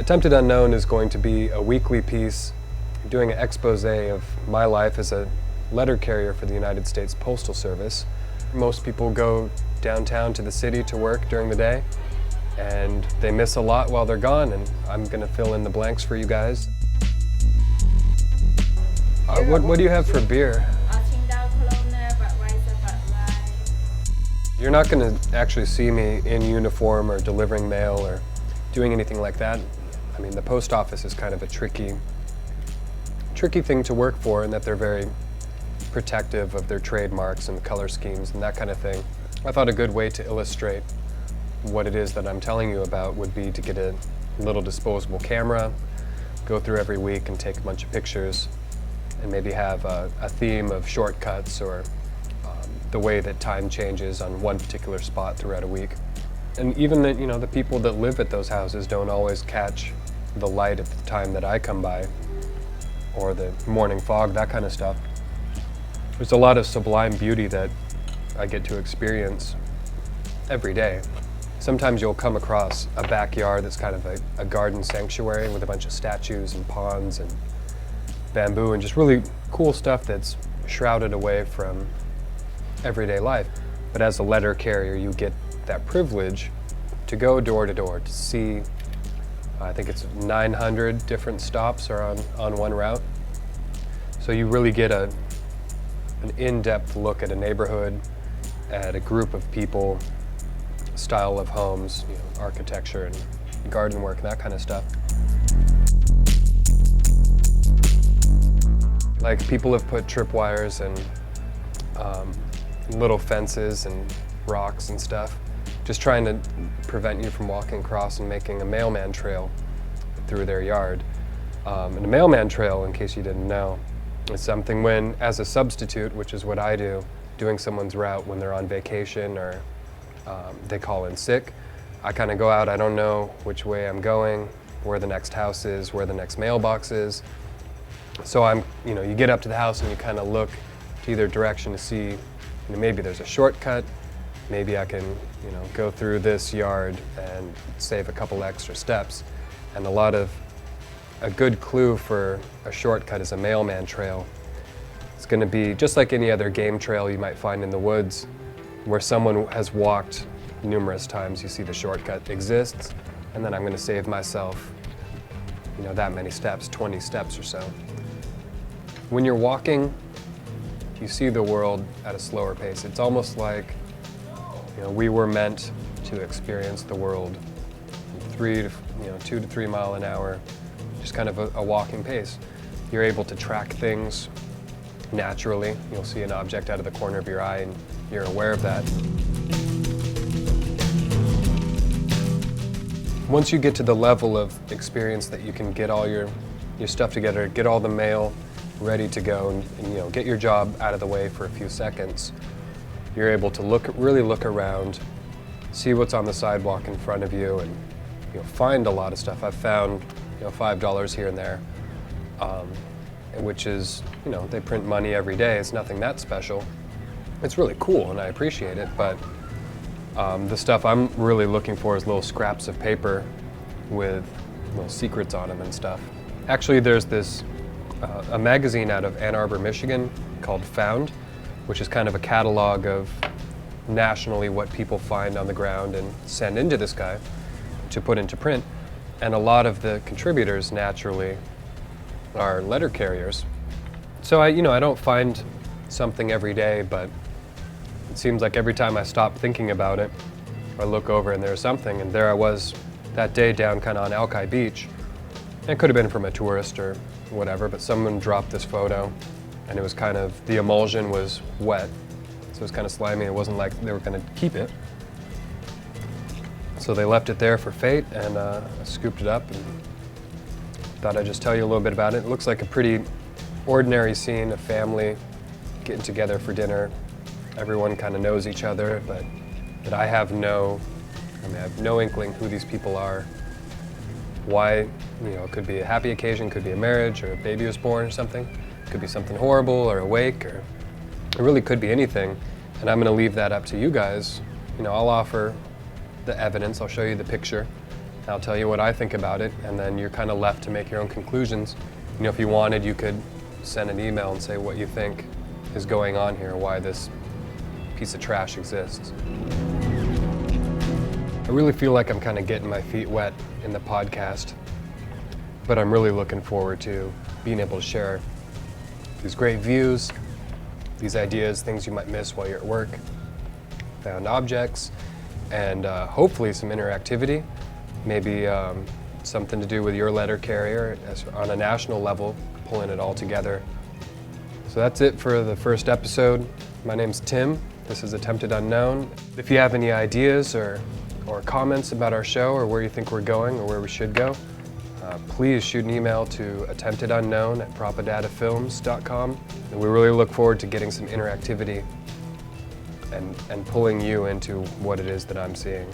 Attempted Unknown is going to be a weekly piece doing an expose of my life as a letter carrier for the United States Postal Service. Most people go downtown to the city to work during the day, and they miss a lot while they're gone, and I'm going to fill in the blanks for you guys. What do you have for beer? You're not going to actually see me in uniform or delivering mail or doing anything like that. I mean, the post office is kind of a tricky thing to work for, in that they're very protective of their trademarks and color schemes and that kind of thing. I thought a good way to illustrate what it is that I'm telling you about would be to get a little disposable camera, go through every week and take a bunch of pictures, and maybe have a theme of shortcuts or the way that time changes on one particular spot throughout a week. And even the people that live at those houses don't always catch the light at the time that I come by, or the morning fog, that kind of stuff. There's a lot of sublime beauty that I get to experience every day. Sometimes you'll come across a backyard that's kind of a garden sanctuary with a bunch of statues and ponds and bamboo and just really cool stuff that's shrouded away from everyday life. But as a letter carrier, you get that privilege to go door to door to see, I think it's 900 different stops are on one route. So you really get an in-depth look at a neighborhood, at a group of people, style of homes, architecture and garden work and that kind of stuff. Like, people have put tripwires and little fences and rocks and stuff, just trying to prevent you from walking across and making a mailman trail through their yard. And a mailman trail, in case you didn't know, is something when, as a substitute, which is what I do, doing someone's route when they're on vacation or they call in sick, I kind of go out, I don't know which way I'm going, where the next house is, where the next mailbox is. So you get up to the house and you kind of look to either direction to see, maybe there's a shortcut, maybe I can, go through this yard and save a couple extra steps. And a good clue for a shortcut is a mailman trail. It's going to be just like any other game trail you might find in the woods, where someone has walked numerous times. You see the shortcut exists, and then I'm going to save myself, that many steps, 20 steps or so. When you're walking, you see the world at a slower pace. It's almost like, we were meant to experience the world 2 to 3 mile an hour, just kind of a walking pace. You're able to track things naturally. You'll see an object out of the corner of your eye and you're aware of that. Once you get to the level of experience that you can get all your stuff together, get all the mail ready to go, and get your job out of the way for a few seconds, you're able to really look around, see what's on the sidewalk in front of you, and find a lot of stuff. I've found $5 here and there, which is, they print money every day. It's nothing that special. It's really cool and I appreciate it, but the stuff I'm really looking for is little scraps of paper with little secrets on them and stuff. Actually, there's this a magazine out of Ann Arbor, Michigan called Found, which is kind of a catalog of nationally what people find on the ground and send into this guy to put into print. And a lot of the contributors naturally are letter carriers. So I don't find something every day, but it seems like every time I stop thinking about it, I look over and there's something, and there I was that day down kind of on Alki Beach. And it could have been from a tourist or whatever, but someone dropped this photo, and it was kind of, the emulsion was wet, so it was kind of slimy. It wasn't like they were going to keep it. So they left it there for fate, and I scooped it up and thought I'd just tell you a little bit about it. It looks like a pretty ordinary scene, a family getting together for dinner. Everyone kind of knows each other, but I have no inkling who these people are. Why, it could be a happy occasion, could be a marriage, or a baby was born or something. It could be something horrible or a wake, or it really could be anything. And I'm going to leave that up to you guys. I'll offer the evidence, I'll show you the picture, I'll tell you what I think about it, and then you're kind of left to make your own conclusions. You know, if you wanted, you could send an email and say what you think is going on here, why this piece of trash exists. I really feel like I'm kind of getting my feet wet in the podcast, but I'm really looking forward to being able to share these great views, these ideas, things you might miss while you're at work, found objects, and hopefully some interactivity, maybe something to do with your letter carrier on a national level, pulling it all together. So that's it for the first episode. My name's Tim. This is Attempted Unknown. If you have any ideas or comments about our show or where you think we're going or where we should go, please shoot an email to attemptedunknown@propadatafilms.com. And we really look forward to getting some interactivity and pulling you into what it is that I'm seeing.